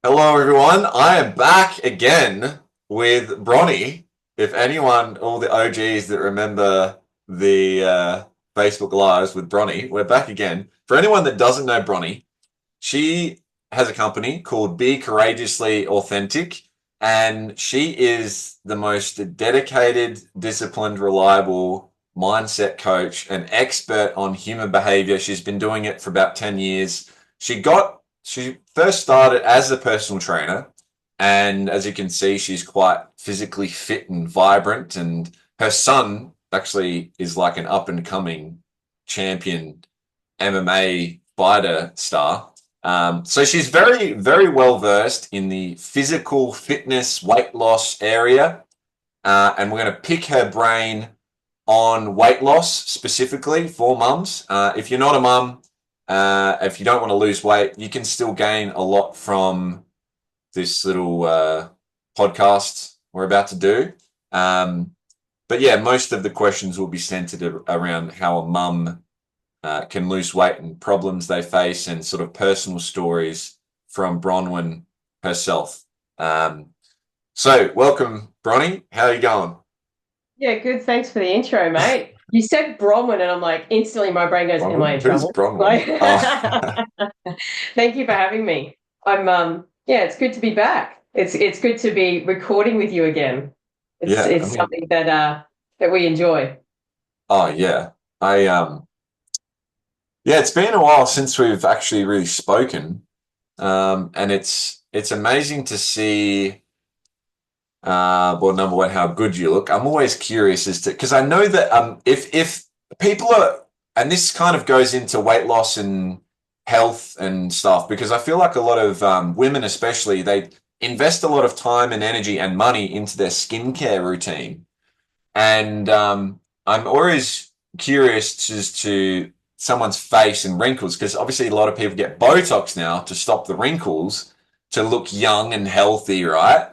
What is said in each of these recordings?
Hello, everyone. I am back again with Bronny. If anyone, all the OGs that remember the Facebook Lives with Bronny, we're back again. For anyone that doesn't know Bronny, she has a company called Be Courageously Authentic, and she is the most dedicated, disciplined, reliable mindset coach, an expert on human behavior. She's been doing it for about 10 years. She first started as a personal trainer, and as you can see, she's quite physically fit and vibrant. And her son actually is like an up and coming champion MMA fighter star. So she's very, very well versed in the physical fitness, weight loss area. And we're going to pick her brain on weight loss specifically for mums. If you're not a mum, if you don't want to lose weight, you can still gain a lot from this little podcast we're about to do. But yeah, most of the questions will be centered around how a mum can lose weight and problems they face and sort of personal stories from Bronwyn herself. So welcome, Bronny. How are you going? Yeah, good. Thanks for the intro, mate. You said Bronwyn, and I'm like, instantly my brain goes, "Am I Bronwyn? in Who's trouble?" Bronwyn? Like, Oh, thank you for having me. Yeah, it's good to be back. It's good to be recording with you again. It's yeah. I it's mean, something that we enjoy. oh yeah. I Yeah, it's been a while since we've actually really spoken. And it's amazing to see well, number one, how good you look. I'm always curious as to because I know that if people are, and this kind of goes into weight loss and health and stuff, because I feel like a lot of women, especially, they invest a lot of time and energy and money into their skincare routine. And I'm always curious as to someone's face and wrinkles, because obviously a lot of people get Botox now to stop the wrinkles, to look young and healthy, right?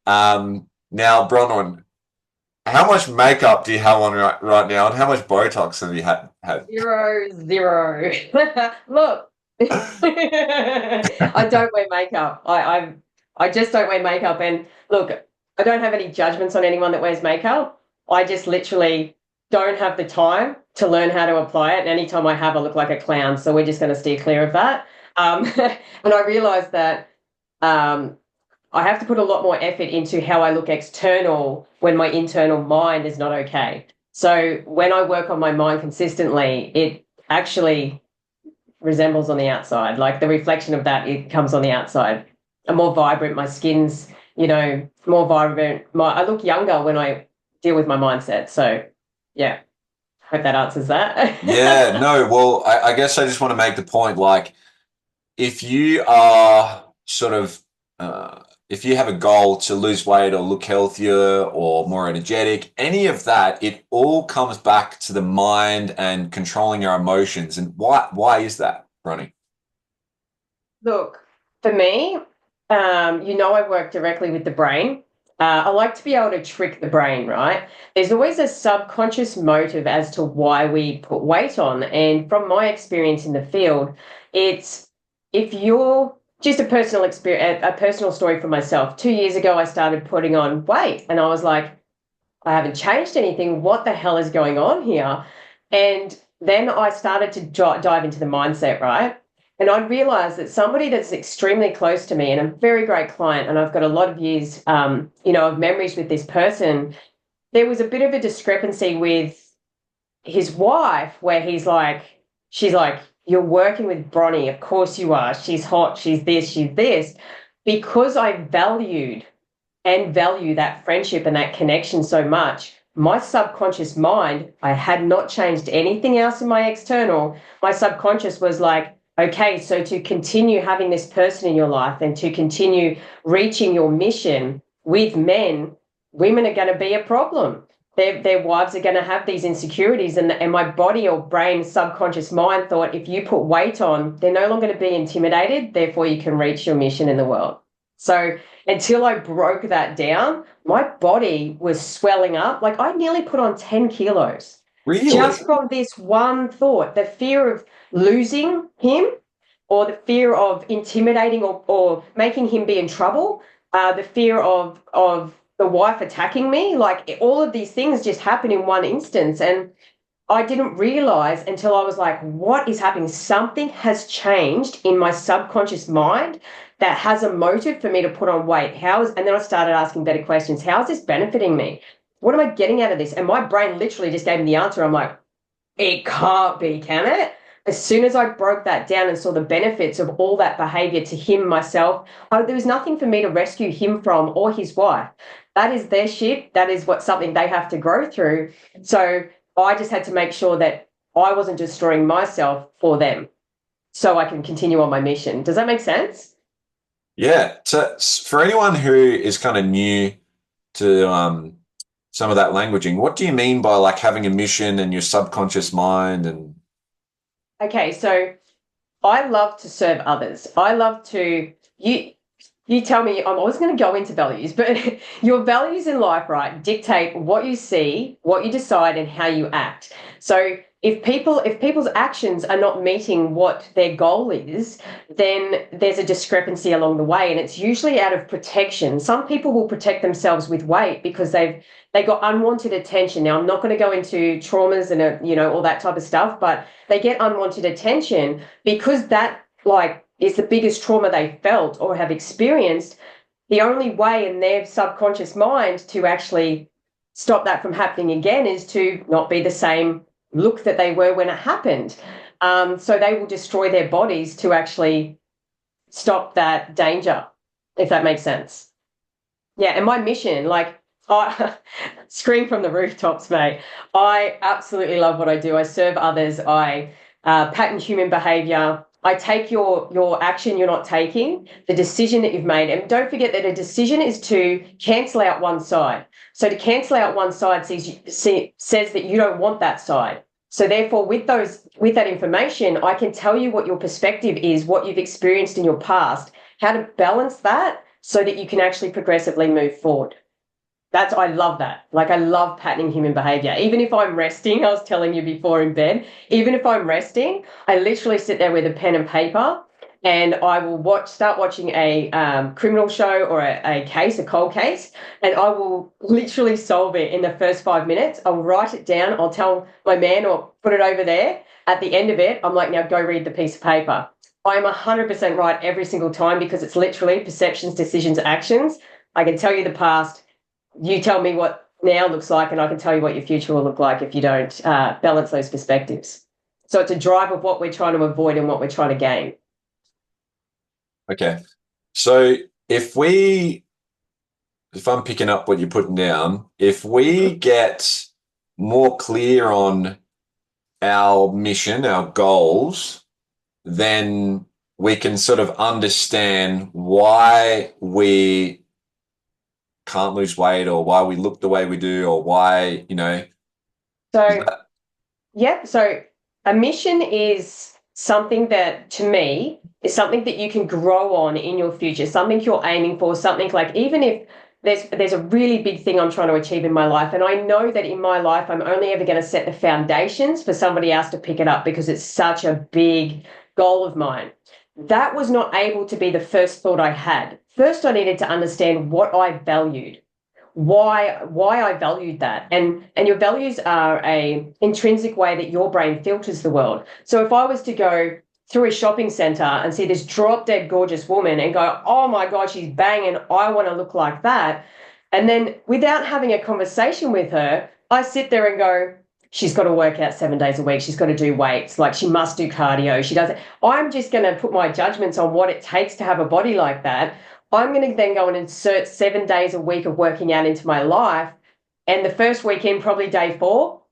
Now, Bronwyn, how much makeup do you have on right now, and how much Botox have you had? Zero, zero. Look, I don't wear makeup. I just don't wear makeup. And look, I don't have any judgments on anyone that wears makeup. I just literally don't have the time to learn how to apply it. And anytime I have, I look like a clown. So we're just going to steer clear of that. And I realized that um, I have to put a lot more effort into how I look external when my internal mind is not okay. So when I work on my mind consistently, it actually resembles on the outside. Like the reflection of that, it comes on the outside. I'm more vibrant. My skin's, more vibrant. I look younger when I deal with my mindset. So yeah, hope that answers Yeah, that. no, well, I guess I just want to make the point, like, if you are sort of if you have a goal to lose weight or look healthier or more energetic, any of that, it all comes back to the mind and controlling your emotions. And why is that, Ronnie? Look, for me, I work directly with the brain. I like to be able to trick the brain, right? There's always a subconscious motive as to why we put weight on. And from my experience in the field, it's if you're just a personal experience, a personal story for myself. 2 years ago, I started putting on weight and I was like, I haven't changed anything. What the hell is going on here? And then I started to dive into the mindset, right? And I realized that somebody that's extremely close to me and a very great client, and I've got a lot of years, of memories with this person, there was a bit of a discrepancy with his wife where she's like, you're working with Bronnie. Of course you are. She's hot. She's this, she's this. Because I valued and value that friendship and that connection so much, my subconscious mind, I had not changed anything else in my external. My subconscious was like, okay, so to continue having this person in your life and to continue reaching your mission with men, women are going to be a problem. Their wives are going to have these insecurities, and my body or brain, subconscious mind thought if you put weight on, they're no longer going to be intimidated. Therefore, you can reach your mission in the world. So until I broke that down, my body was swelling up. Like I nearly put on 10 kilos just Really? from this one thought, the fear of losing him. or the fear of intimidating or making him be in trouble, the fear of the wife attacking me, like all of these things just happen in one instance. And I didn't realize until I was like, what is happening? Something has changed in my subconscious mind that has a motive for me to put on weight. And then I started asking better questions. How is this benefiting me? What am I getting out of this? And my brain literally just gave me the answer. I'm like, it can't be, can it? As soon as I broke that down and saw the benefits of all that behavior to him, myself, there was nothing for me to rescue him from or his wife. That is their shit. That is what something they have to grow through. So I just had to make sure that I wasn't destroying myself for them so I can continue on my mission. Does that make sense? Yeah. So for anyone who is kind of new to some of that languaging, what do you mean by like having a mission and your subconscious mind and Okay, so I love to serve others. I love to you tell me I'm always going to go into values, but your values in life, right, dictate what you see, what you decide, and how you act. So if people's actions are not meeting what their goal is, then there's a discrepancy along the way, and it's usually out of protection. Some people will protect themselves with weight because they got unwanted attention. Now I'm not going to go into traumas and all that type of stuff, but they get unwanted attention because that like is the biggest trauma they felt or have experienced. The only way in their subconscious mind to actually stop that from happening again is to not be the same look that they were when it happened. So they will destroy their bodies to actually stop that danger, if that makes sense. Yeah, and my mission, like, I scream from the rooftops, mate. I absolutely love what I do. I serve others. I pattern human behavior. I take your action you're not taking, the decision that you've made. And don't forget that a decision is to cancel out one side. So to cancel out one side says that you don't want that side. So therefore, with that information, I can tell you what your perspective is, what you've experienced in your past, how to balance that so that you can actually progressively move forward. I love that. Like, I love patterning human behavior. Even if I'm resting, I was telling you before in bed, even if I'm resting, I literally sit there with a pen and paper and I will start watching a criminal show or a cold case, and I will literally solve it in the first 5 minutes. I'll write it down. I'll tell my man or put it over there. At the end of it, I'm like, now go read the piece of paper. I'm 100% right every single time because it's literally perceptions, decisions, actions. I can tell you the past. You tell me what now looks like, and I can tell you what your future will look like if you don't balance those perspectives. So it's a drive of what we're trying to avoid and what we're trying to gain. okay. So if I'm picking up what you're putting down, if we get more clear on our mission, our goals, then we can sort of understand why we can't lose weight or why we look the way we do or why, So, yeah, so a mission is something that, to me, is something that you can grow on in your future, something you're aiming for, something like even if there's a really big thing I'm trying to achieve in my life, and I know that in my life I'm only ever going to set the foundations for somebody else to pick it up because it's such a big goal of mine. That was not able to be the first thought I had. First, I needed to understand what I valued, why I valued that. And your values are a intrinsic way that your brain filters the world. So if I was to go through a shopping center and see this drop dead gorgeous woman and go, oh my God, she's banging, I want to look like that. And then without having a conversation with her, I sit there and go, she's got to work out 7 days a week. She's got to do weights. Like, she must do cardio. She doesn't. I'm just going to put my judgments on what it takes to have a body like that. I'm going to then go and insert 7 days a week of working out into my life. And the first weekend, probably day 4,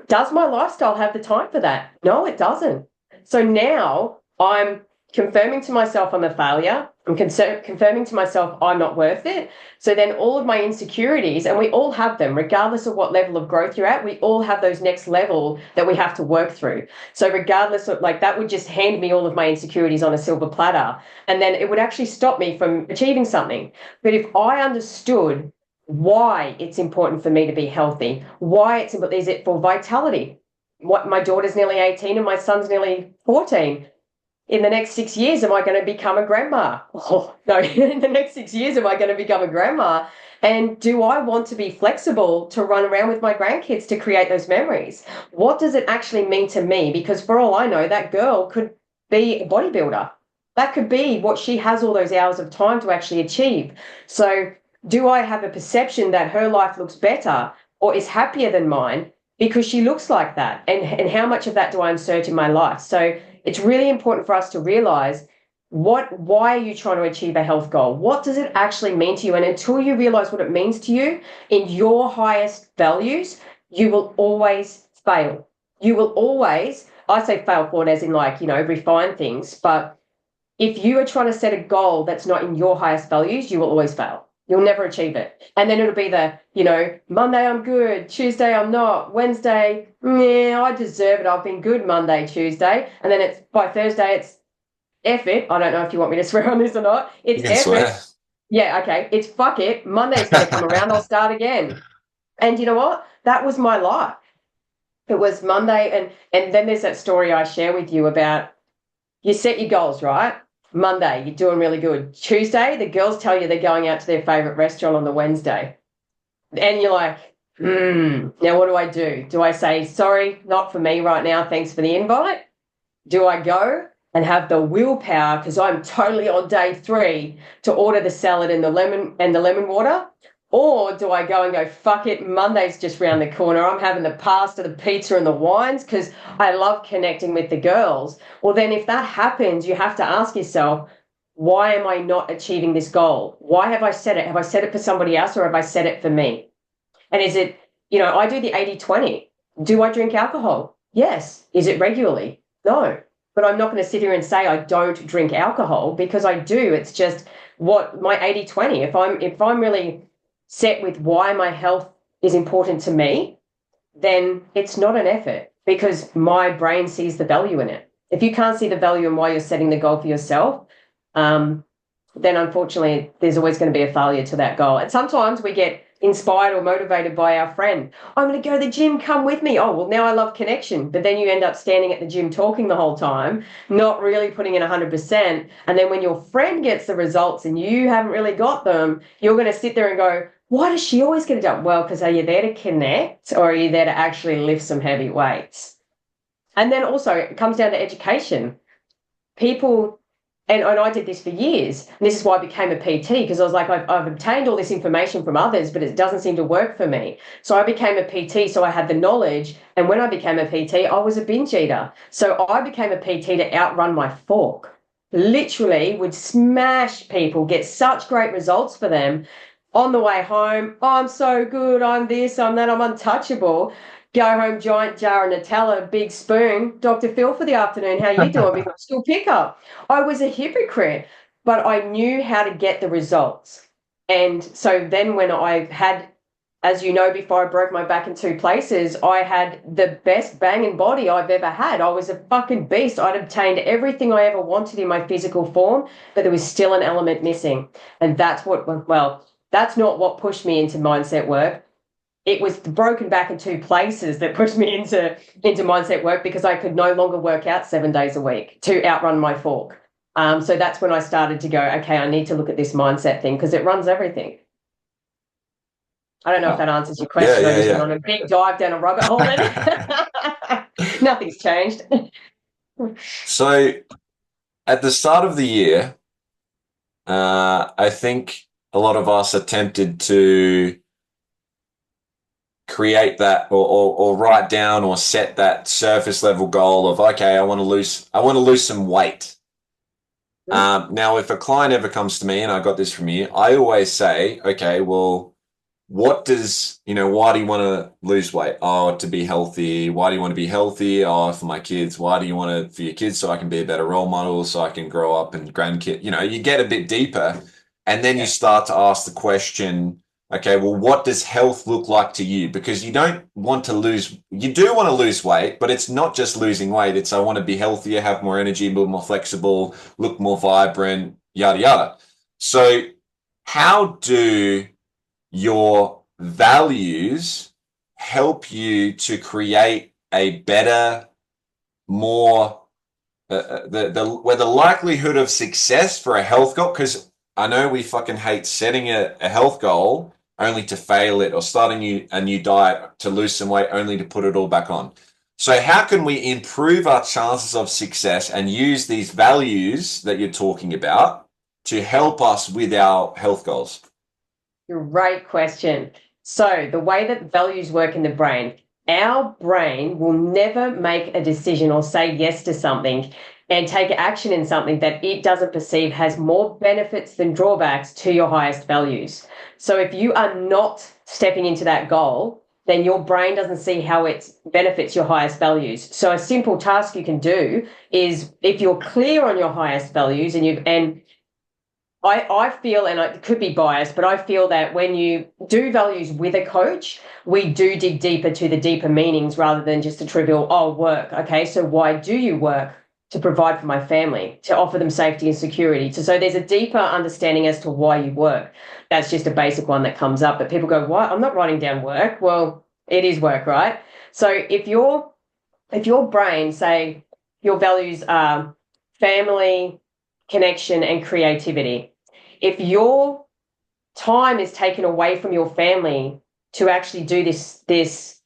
does my lifestyle have the time for that? No, it doesn't. So now I'm confirming to myself I'm a failure. I'm confirming to myself I'm not worth it. So then all of my insecurities, and we all have them, regardless of what level of growth you're at, we all have those next level that we have to work through. So regardless of, like, that would just hand me all of my insecurities on a silver platter, and then it would actually stop me from achieving something. But if I understood why it's important for me to be healthy, why it's important, is it for vitality? What, my daughter's nearly 18 and my son's nearly 14. in the next 6 years, am I going to become a grandma? Oh, no, in the next 6 years, am I going to become a grandma? And do I want to be flexible to run around with my grandkids to create those memories? What does it actually mean to me? Because for all I know, that girl could be a bodybuilder. That could be what she has all those hours of time to actually achieve. So, do I have a perception that her life looks better or is happier than mine because she looks like that? And how much of that do I insert in my life? So, it's really important for us to realize why are you trying to achieve a health goal? What does it actually mean to you? And until you realize what it means to you in your highest values, you will always fail. You will always, I say fail forward as in like, refine things. But if you are trying to set a goal that's not in your highest values, you will always fail. You'll never achieve it. And then it'll be Monday I'm good, Tuesday I'm not, Wednesday, yeah, I deserve it. I've been good Monday, Tuesday. And then it's by Thursday, it's F it. I don't know if you want me to swear on this or not. It's You can F swear. it. Yeah, okay. It's fuck it. Monday's going to come around. I'll start again. And you know what? That was my life. It was Monday. And then there's that story I share with you about you set your goals, right? Monday, you're doing really good. Tuesday, the girls tell you they're going out to their favorite restaurant on the Wednesday. And you're like, now what do I do? Do I say, sorry, not for me right now. Thanks for the invite? Do I go and have the willpower because I'm totally on day 3 to order the salad and the lemon water? Or do I go and go, fuck it, Monday's just round the corner. I'm having the pasta, the pizza, and the wines because I love connecting with the girls. Well, then if that happens, you have to ask yourself, why am I not achieving this goal? Why have I set it? Have I set it for somebody else or have I set it for me? And is it, I do the 80-20. Do I drink alcohol? Yes. Is it regularly? No. But I'm not going to sit here and say I don't drink alcohol because I do. It's just what my 80-20. If I'm really set with why my health is important to me, then it's not an effort because my brain sees the value in it. If you can't see the value in why you're setting the goal for yourself, then unfortunately there's always going to be a failure to that goal. And sometimes we get inspired or motivated by our friend. I'm going to go to the gym, come with me. Oh, well, now I love connection. But then you end up standing at the gym talking the whole time, not really putting in 100%. And then when your friend gets the results and you haven't really got them, you're going to sit there and go, why does she always get it done? Well, because are you there to connect or are you there to actually lift some heavy weights? And then also it comes down to education. People, and I did this for years, and this is why I became a PT, because I was like, I've obtained all this information from others, but it doesn't seem to work for me. So I became a PT, so I had the knowledge, and when I became a PT, I was a binge eater. So I became a PT to outrun my fork. Literally would smash people, get such great results for them. On the way home, oh, I'm so good, I'm this, I'm that, I'm untouchable. Go home, giant jar of Nutella, big spoon. Dr. Phil for the afternoon, how you doing? Because school pickup. I was a hypocrite, but I knew how to get the results. And so then when I had, as you know, before I broke my back in 2 places, I had the best banging body I've ever had. I was a fucking beast. I'd obtained everything I ever wanted in my physical form, but there was still an element missing. And that's that's not what pushed me into mindset work. It was the broken back in 2 places that pushed me into mindset work because I could no longer work out 7 days a week to outrun my fork. So that's when I started to go, okay, I need to look at this mindset thing because it runs everything. I don't know if that answers your question. I just went on a big dive down a rabbit hole then. Nothing's changed. So at the start of the year, I think a lot of us attempted to create that or write down or set that surface level goal of, okay, I want to lose some weight. Now, if a client ever comes to me, and I got this from you, I always say, okay, well, why do you want to lose weight? Oh, to be healthy. Why do you want to be healthy? Oh, for my kids. Why do you want to, for your kids, so I can be a better role model, so I can grow up and grandkid, you get a bit deeper and then you start to ask the question, okay, well, what does health look like to you? Because you do want to lose weight, but it's not just losing weight. It's I want to be healthier, have more energy, be more flexible, look more vibrant, yada, yada. So how do your values help you to create a better, more where the likelihood of success for a health goal, because I know we fucking hate setting a health goal only to fail it, or starting a new diet to lose some weight only to put it all back on. So how can we improve our chances of success and use these values that you're talking about to help us with our health goals? Great question. So, the way that values work in the brain, our brain will never make a decision or say yes to something and take action in something that it doesn't perceive has more benefits than drawbacks to your highest values. So, if you are not stepping into that goal, then your brain doesn't see how it benefits your highest values. So, a simple task you can do is, if you're clear on your highest values and I feel, and it could be biased, but I feel that when you do values with a coach, we do dig deeper to the deeper meanings rather than just a trivial, oh, work. Okay, so why do you work? To provide for my family, to offer them safety and security. So there's a deeper understanding as to why you work. That's just a basic one that comes up. But people go, what? I'm not writing down work. Well, it is work, right? So if your brain, say your values are family, connection, and creativity, if your time is taken away from your family to actually do this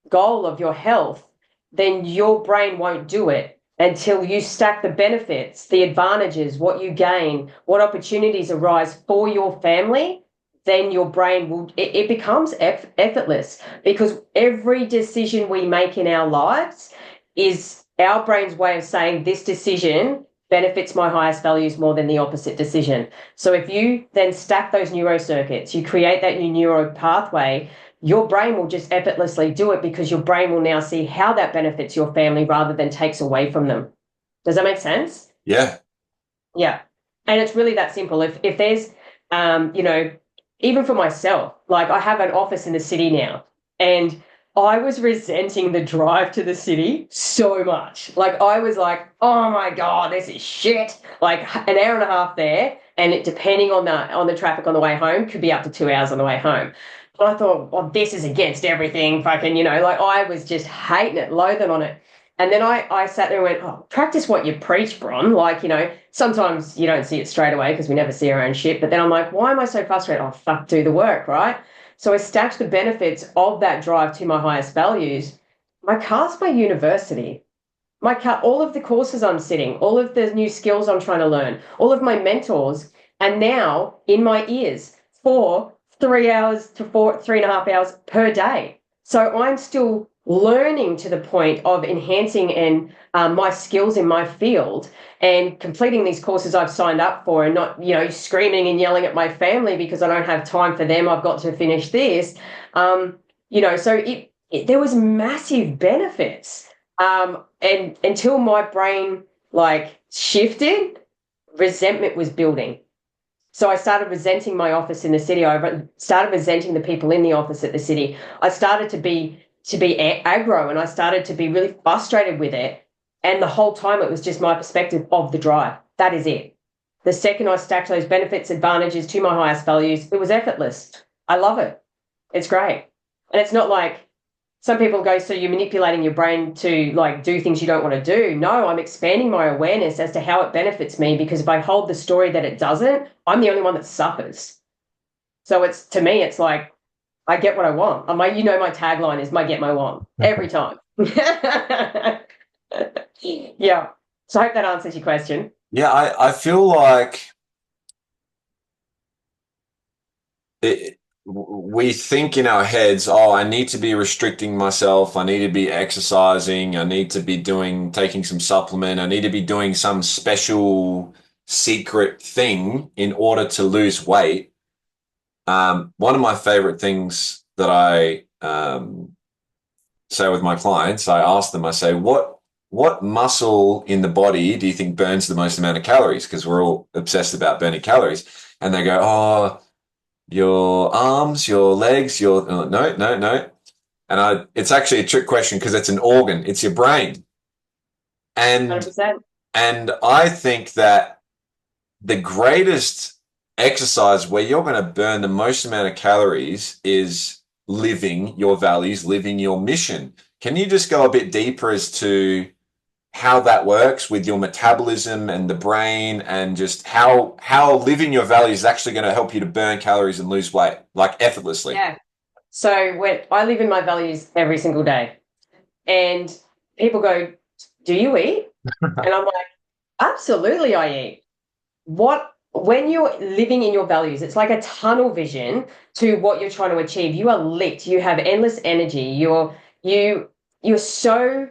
goal of your health, then your brain won't do it until you stack the benefits, the advantages, what you gain, what opportunities arise for your family. Then your brain will, it becomes effortless, because every decision we make in our lives is our brain's way of saying this decision benefits my highest values more than the opposite decision. So if you then stack those neurocircuits, you create that new neuro pathway, your brain will just effortlessly do it, because your brain will now see how that benefits your family rather than takes away from them. Does that make sense? Yeah. Yeah. And it's really that simple. If there's, even for myself, like I have an office in the city now, and I was resenting the drive to the city so much. Like I was like, oh my God, this is shit. Like an hour and a half there, and it, depending on the traffic on the way home, could be up to 2 hours on the way home. But I thought, well, this is against everything. Fucking, like I was just hating it, loathing on it. And then I sat there and went, oh, practice what you preach, Bron. Like, sometimes you don't see it straight away because we never see our own shit. But then I'm like, why am I so frustrated? Oh, fuck, do the work, right? So I stacked the benefits of that drive to my highest values. My car's my university. My car, all of the courses I'm sitting, all of the new skills I'm trying to learn, all of my mentors, and now in my ears for 3 hours to 3.5 hours per day. So I'm still learning to the point of enhancing and my skills in my field and completing these courses I've signed up for, and not, screaming and yelling at my family because I don't have time for them. I've got to finish this. So there was massive benefits. And until my brain like shifted, resentment was building. So I started resenting my office in the city. I started resenting the people in the office at the city. I started to be aggro, and I started to be really frustrated with it. And the whole time it was just my perspective of the drive. That is it. The second I stacked those benefits, advantages to my highest values, it was effortless. I love it. It's great. And it's not like some people go, so you're manipulating your brain to like do things you don't want to do. No, I'm expanding my awareness as to how it benefits me, because if I hold the story that it doesn't, I'm the only one that suffers. So to me, it's like, I get what I want. My tagline is get my want every time. Yeah. So I hope that answers your question. Yeah, I feel like we think in our heads, oh, I need to be restricting myself. I need to be exercising. I need to be taking some supplement. I need to be doing some special secret thing in order to lose weight. One of my favorite things that I say with my clients, I ask them, I say, what muscle in the body do you think burns the most amount of calories? Because we're all obsessed about burning calories. And they go, oh, your arms, your legs, no. And it's actually a trick question, because it's an organ. It's your brain. And 100%. And I think that the greatest exercise where you're going to burn the most amount of calories is living your values, living your mission. Can you just go a bit deeper as to how that works with your metabolism and the brain, and just how living your values is actually going to help you to burn calories and lose weight like effortlessly. Yeah. So when I live in my values every single day, and people go, "Do you eat?" And I'm like, "Absolutely, I eat." What when you're living in your values, it's like a tunnel vision to what you're trying to achieve. You are lit. You have endless energy. You're so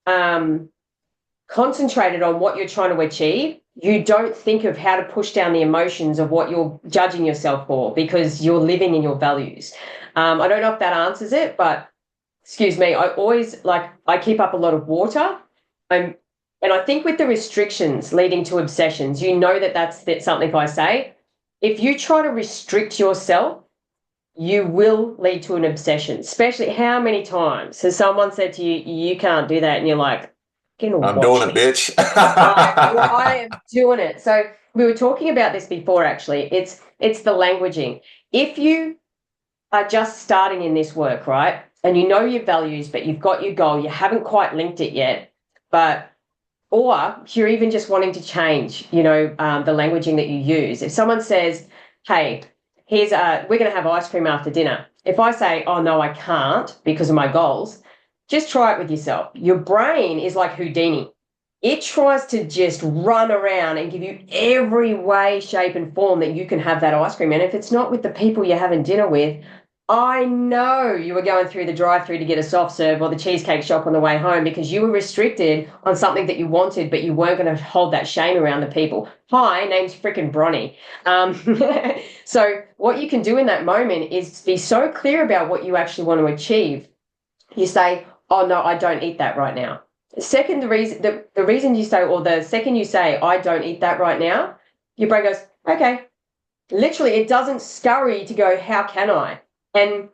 um, concentrated on what you're trying to achieve. You don't think of how to push down the emotions of what you're judging yourself for because you're living in your values. I don't know if that answers it, but excuse me, I keep up a lot of water. I'm, and I think with the restrictions leading to obsessions, you know that's something I say. If you try to restrict yourself, you will lead to an obsession. Especially how many times has someone said to you, "You can't do that," and you're like, "Gonna I'm doing watch it, me." bitch. I am doing it. So we were talking about this before. Actually, it's the languaging. If you are just starting in this work, right? And you know your values, but you've got your goal, you haven't quite linked it yet, but or you're even just wanting to change, the languaging that you use. If someone says, "Hey, we're going to have ice cream after dinner," if I say, "Oh no, I can't because of my goals," just try it with yourself. Your brain is like Houdini. It tries to just run around and give you every way, shape, and form that you can have that ice cream. And if it's not with the people you're having dinner with, I know you were going through the drive-through to get a soft serve or the cheesecake shop on the way home because you were restricted on something that you wanted, but you weren't going to hold that shame around the people. Hi, name's frickin' Bronny. Um, so what you can do in that moment is be so clear about what you actually want to achieve. You say, "Oh no, I don't eat that right now." Second, the reason you say, or the second you say, "I don't eat that right now," your brain goes, "Okay." Literally, it doesn't scurry to go, "How can I?" And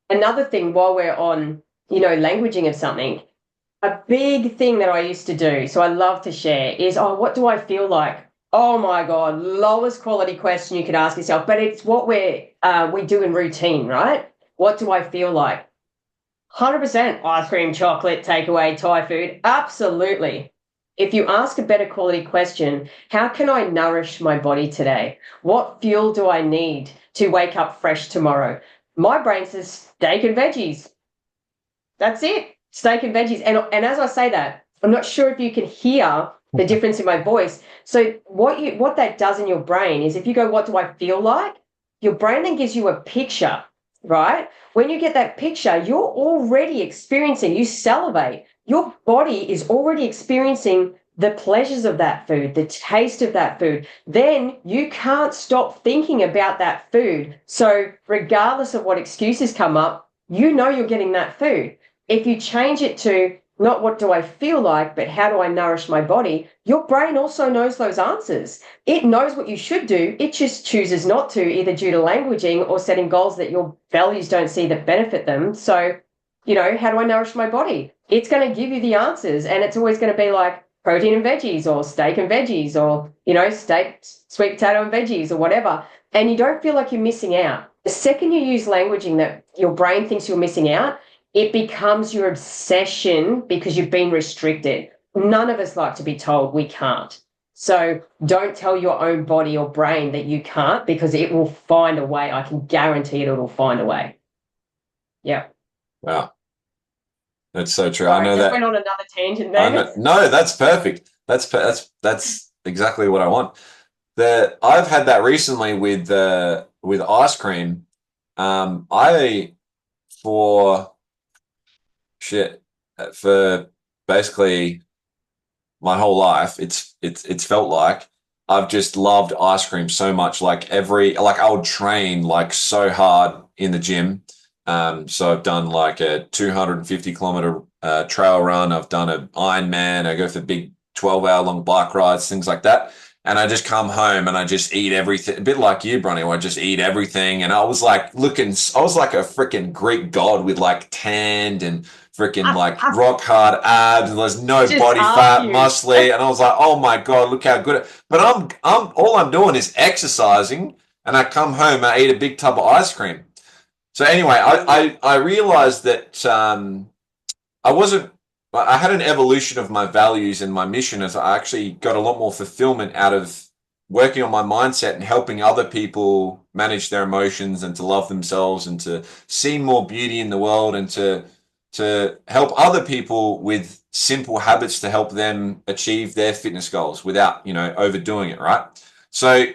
another thing, while we're on, languaging of something, a big thing that I used to do, so I love to share, is, "Oh, what do I feel like?" Oh my God, lowest quality question you could ask yourself, but it's what we do in routine, right? What do I feel like? 100% ice cream, chocolate, takeaway, Thai food. Absolutely. If you ask a better quality question, how can I nourish my body today? What fuel do I need to wake up fresh tomorrow? My brain says steak and veggies. That's it. Steak and veggies. And as I say that, I'm not sure if you can hear the difference in my voice. So what that does in your brain is if you go, "What do I feel like?" Your brain then gives you a picture, right? When you get that picture, you're already experiencing, you salivate. Your body is already experiencing the pleasures of that food, the taste of that food. Then you can't stop thinking about that food. So regardless of what excuses come up, you know you're getting that food. If you change it to not "What do I feel like?" but "How do I nourish my body?" your brain also knows those answers. It knows what you should do. It just chooses not to, either due to languaging or setting goals that your values don't see that benefit them. So, how do I nourish my body? It's going to give you the answers. And it's always going to be like protein and veggies or steak and veggies or, steak, sweet potato and veggies or whatever. And you don't feel like you're missing out. The second you use languaging that your brain thinks you're missing out, it becomes your obsession because you've been restricted. None of us like to be told we can't. So don't tell your own body or brain that you can't because it will find a way. I can guarantee it'll find a way. Yeah. Wow, that's so true. I Sorry, know just went that. on another tangent I there. know. No, that's perfect. That's exactly what I want. I've had that recently with ice cream. I for shit for basically my whole life, it's felt like I've just loved ice cream so much. Like I would train like so hard in the gym. So I've done like a 250 kilometer trail run. I've done an Ironman. I go for big 12-hour long bike rides, things like that. And I just come home and I just eat everything, a bit like you, Bronny, where I just eat everything. And I was like I was like a freaking Greek god with like tanned and freaking like rock hard abs, and there's no Just body ask fat, you. muscly, and I was like, oh my god, look how good. But I'm all I'm doing is exercising, and I come home, I eat a big tub of ice cream. So anyway, I realized that I wasn't I had an evolution of my values and my mission as I actually got a lot more fulfillment out of working on my mindset and helping other people manage their emotions and to love themselves and to see more beauty in the world and to help other people with simple habits to help them achieve their fitness goals without, overdoing it, right? So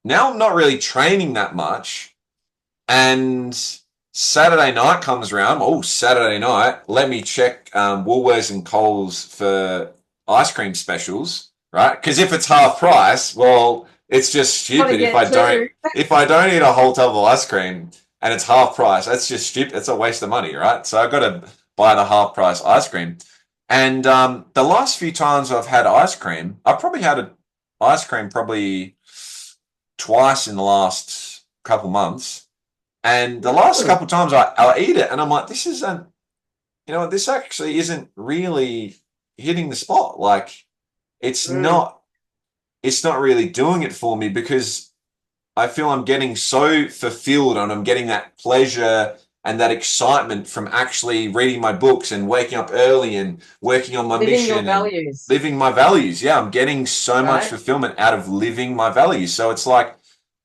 now I'm not really training that much, and Saturday night comes around. Oh, Saturday night, let me check Woolworths and Coles for ice cream specials, right? Because if it's half price, well, it's just Gotta stupid get two. if I don't eat a whole tub of ice cream and it's half price. That's just stupid. It's a waste of money, right? So I've got to buy the half price ice cream. And the last few times I've had ice cream, I've probably had ice cream probably twice in the last couple months. And the last couple of times I eat it and I'm like, this isn't, this actually isn't really hitting the spot. Like it's Mm. not, it's not really doing it for me because I feel I'm getting so fulfilled and I'm getting that pleasure and that excitement from actually reading my books and waking up early and working on my Living your mission and values, living my values. Yeah, I'm getting so much right? fulfillment out of living my values. So it's like,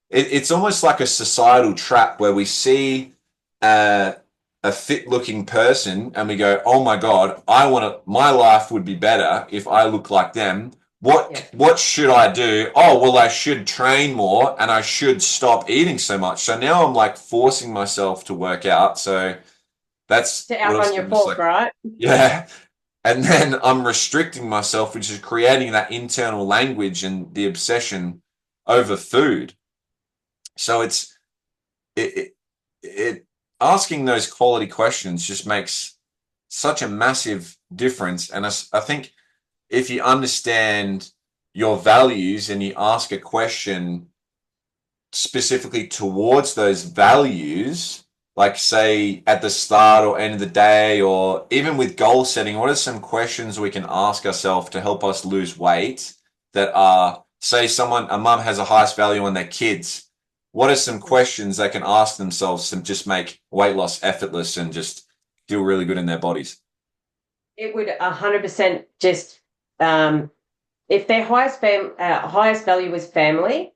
it's almost like a societal trap where we see uh, a fit looking person and we go, oh my God, my life would be better if I look like them. Yeah. What should I do? Oh, well, I should train more and I should stop eating so much. So now I'm like forcing myself to work out. So that's To what I was outrun your doing. It's fork, like, right? yeah. And then I'm restricting myself, which is creating that internal language and the obsession over food. So it, it, it asking those quality questions just makes such a massive difference. And I think if you understand your values and you ask a question specifically towards those values, like say at the start or end of the day, or even with goal setting, what are some questions we can ask ourselves to help us lose weight that are, say, a mum has a highest value on their kids? What are some questions they can ask themselves to just make weight loss effortless and just feel really good in their bodies? It would 100% just if their highest value was family,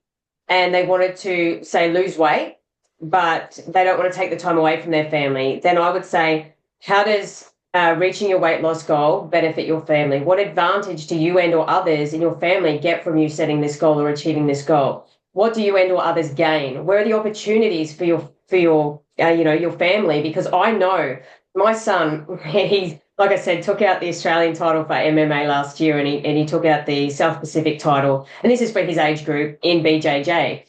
and they wanted to say lose weight, but they don't want to take the time away from their family, then I would say, how does reaching your weight loss goal benefit your family? What advantage do you and or others in your family get from you setting this goal or achieving this goal? What do you and or others gain? Where are the opportunities for your family? Because I know my son, he's like I said, took out the Australian title for MMA last year, and he took out the South Pacific title, and this is for his age group in BJJ.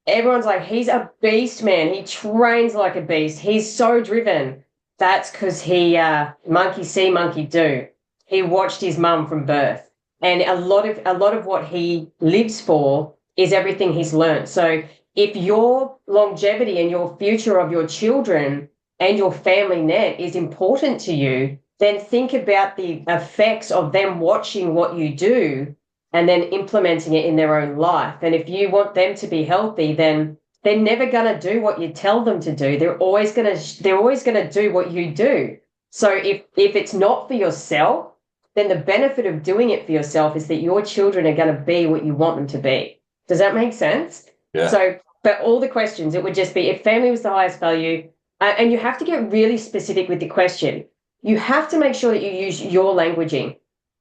Everyone's like, he's a beast, man. He trains like a beast. He's so driven. That's because he monkey see, monkey do. He watched his mum from birth, and a lot of what he lives for is everything he's learned. So if your longevity and your future of your children and your family net is important to you, then think about the effects of them watching what you do and then implementing it in their own life. And if you want them to be healthy, then they're never going to do what you tell them to do. They're always going to do what you do. So if it's not for yourself, then the benefit of doing it for yourself is that your children are going to be what you want them to be. Does that make sense? Yeah. So, but all the questions, it would just be if family was the highest value, and you have to get really specific with the question. You have to make sure that you use your languaging.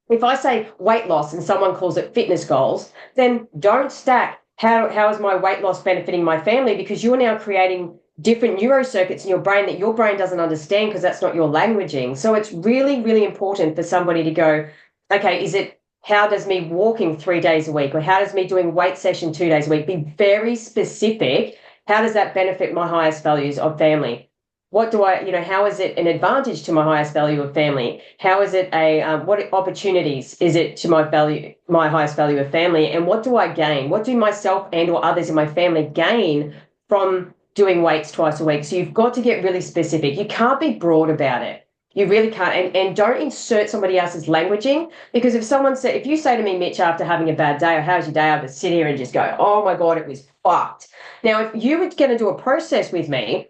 If I say weight loss and someone calls it fitness goals, then don't stack how is my weight loss benefiting my family, because you're now creating different neurocircuits in your brain that your brain doesn't understand because that's not your languaging. So it's really, really important for somebody to go, okay, is it how does me walking 3 days a week, or how does me doing weight session 2 days a week? Be very specific. How does that benefit my highest values of family? How is it an advantage to my highest value of family? How is it what opportunities is it to my highest value of family? And what do I gain? What do myself and or others in my family gain from doing weights twice a week? So you've got to get really specific. You can't be broad about it. You really can't. And don't insert somebody else's languaging, because if you say to me, Mitch, after having a bad day, or how's your day, I would sit here and just go, oh my God, it was fucked. Now, if you were going to do a process with me,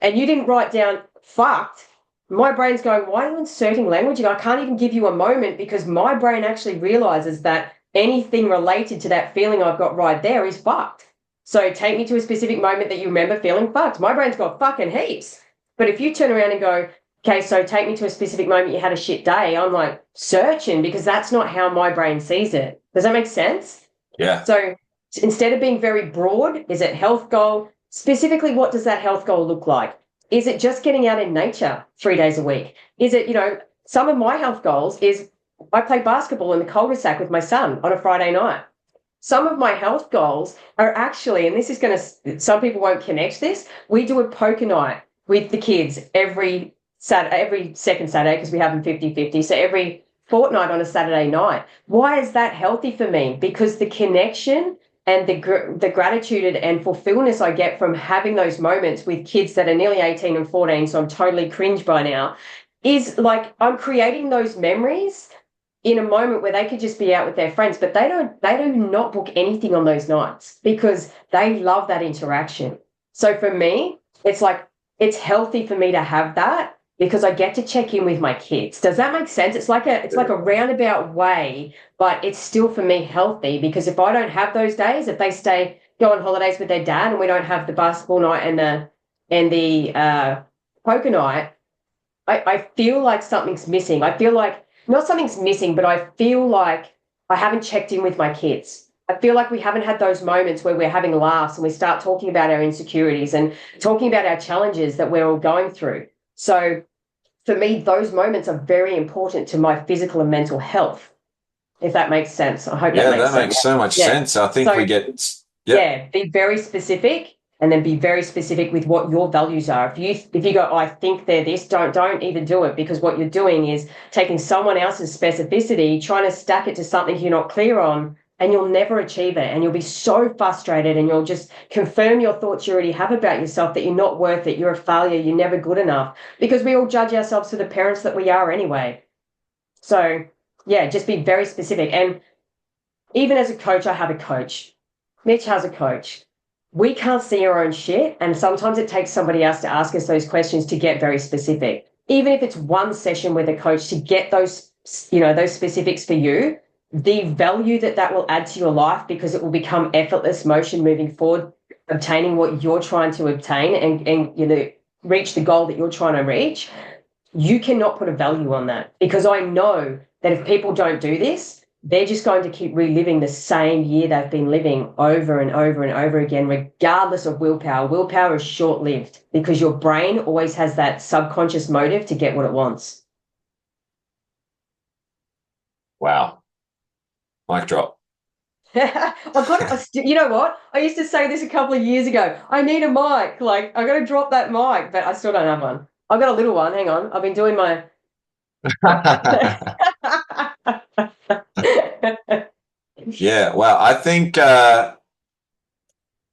and you didn't write down fucked, my brain's going, why are you inserting language? And I can't even give you a moment because my brain actually realizes that anything related to that feeling I've got right there is fucked. So take me to a specific moment that you remember feeling fucked. My brain's got fucking heaps. But if you turn around and go, okay, so take me to a specific moment you had a shit day, I'm like searching because that's not how my brain sees it. Does that make sense? Yeah. So instead of being very broad, is it health goal? Specifically, what does that health goal look like? Is it just getting out in nature 3 days a week? Is it, some of my health goals is I play basketball in the cul-de-sac with my son on a Friday night. Some of my health goals are actually, and this is going to, some people won't connect this. We do a poker night with the kids every Saturday, every second Saturday, because we have them 50-50. So every fortnight on a Saturday night. Why is that healthy for me? Because the connection and the gratitude and fulfillment I get from having those moments with kids that are nearly 18 and 14, so I'm totally cringe by now, is like I'm creating those memories in a moment where they could just be out with their friends, but they do not book anything on those nights because they love that interaction. So for me, it's like it's healthy for me to have that because I get to check in with my kids. Does that make sense? It's like a roundabout way, but it's still for me healthy because if I don't have those days, if they go on holidays with their dad and we don't have the basketball night and the poker night, I feel like something's missing. I feel like not something's missing, but I feel like I haven't checked in with my kids. I feel like we haven't had those moments where we're having laughs and we start talking about our insecurities and talking about our challenges that we're all going through. So for me, those moments are very important to my physical and mental health, if that makes sense. I hope that makes sense. That makes so much sense. I think we get, be very specific and then be very specific with what your values are. If you go, I think they're this, don't even do it because what you're doing is taking someone else's specificity, trying to stack it to something you're not clear on, and you'll never achieve it. And you'll be so frustrated and you'll just confirm your thoughts you already have about yourself that you're not worth it, you're a failure, you're never good enough, because we all judge ourselves for the parents that we are anyway. So, yeah, just be very specific. And even as a coach, I have a coach. Mitch has a coach. We can't see our own shit, and sometimes it takes somebody else to ask us those questions to get very specific. Even if it's one session with a coach to get those, those specifics for you, the value that will add to your life because it will become effortless motion moving forward, obtaining what you're trying to obtain and reach the goal that you're trying to reach. You cannot put a value on that because I know that if people don't do this, they're just going to keep reliving the same year they've been living over and over and over again, regardless of willpower. Willpower is short-lived because your brain always has that subconscious motive to get what it wants. Wow. Mic drop. You know what? I used to say this a couple of years ago. I need a mic. Like, I got to drop that mic, but I still don't have one. I've got a little one. Hang on. I've been doing my... Yeah, well, I think I'll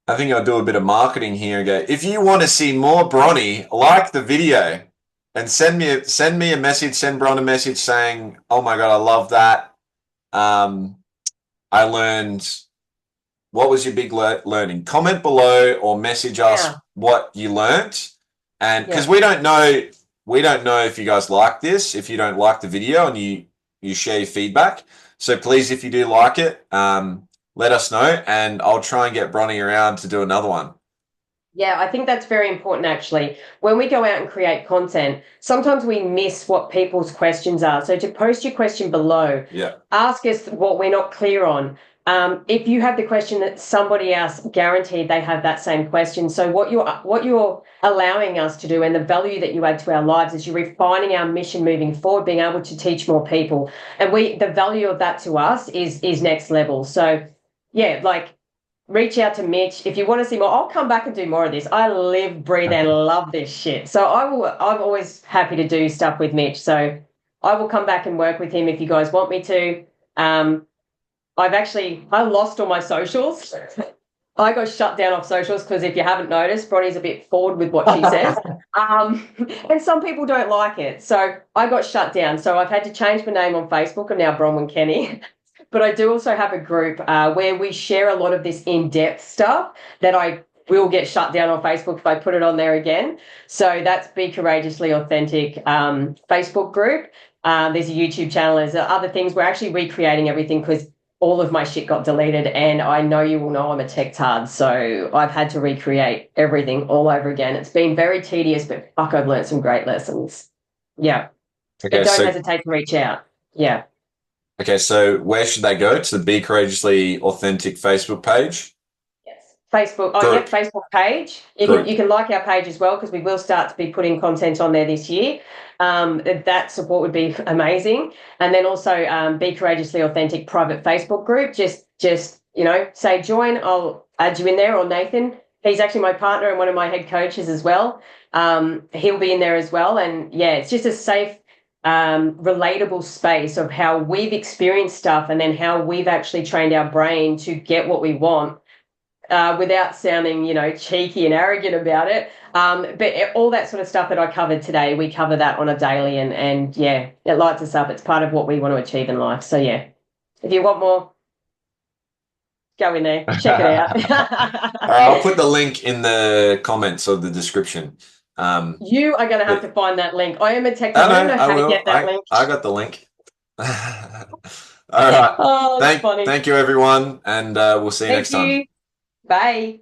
do a bit of marketing here and go, if you want to see more Bronnie, like the video and send me a message, send Bron a message saying, oh my God, I love that. I learned, what was your big learning? Comment below or message us what you learned. And because we don't know if you guys like this, if you don't like the video and you share your feedback. So please, if you do like it, let us know and I'll try and get Bronnie around to do another one. Yeah, I think that's very important, actually. When we go out and create content, sometimes we miss what people's questions are. So to post your question below, ask us what we're not clear on. If you have the question that somebody else, guaranteed they have that same question. So what you're allowing us to do and the value that you add to our lives is you're refining our mission moving forward, being able to teach more people. And the value of that to us is next level. So yeah, like reach out to Mitch. If you want to see more, I'll come back and do more of this. I live, breathe, and love this shit. So I'm always happy to do stuff with Mitch. So I will come back and work with him if you guys want me to. I lost all my socials. I got shut down off socials because if you haven't noticed, Bronnie's a bit forward with what she says. And some people don't like it. So I got shut down. So I've had to change my name on Facebook. I'm now Bronwyn Kenny. But I do also have a group where we share a lot of this in-depth stuff that I will get shut down on Facebook if I put it on there again. So that's Be Courageously Authentic Facebook group. There's a YouTube channel. There's other things. We're actually recreating everything because all of my shit got deleted, and I know you will know I'm a tech tard, so I've had to recreate everything all over again. It's been very tedious, but fuck, I've learned some great lessons. Yeah. Okay, But don't so hesitate to reach out. Yeah. okay, so where should they go? To the Be Courageously Authentic Facebook page? Yes. Facebook. Oh, yep. Group. Facebook page. You Group. can like our page as well because we will start to be putting content on there this year. That support would be amazing. And then also Be Courageously Authentic private Facebook group. Just say join. I'll add you in there, or Nathan. He's actually my partner and one of my head coaches as well. He'll be in there as well. And yeah, it's just a safe, relatable space of how we've experienced stuff and then how we've actually trained our brain to get what we want. Without sounding, cheeky and arrogant about it. But all that sort of stuff that I covered today, we cover that on a daily, and yeah, it lights us up. It's part of what we want to achieve in life. So yeah, if you want more, go in there, check it out. I'll put the link in the comments of the description. You are going to have to find that link. I am a tech. I I don't know know, how I to will. get that link. I got the link. All right. Oh, that's funny. Thank you, everyone, and we'll see you next time. Thank you. Bye.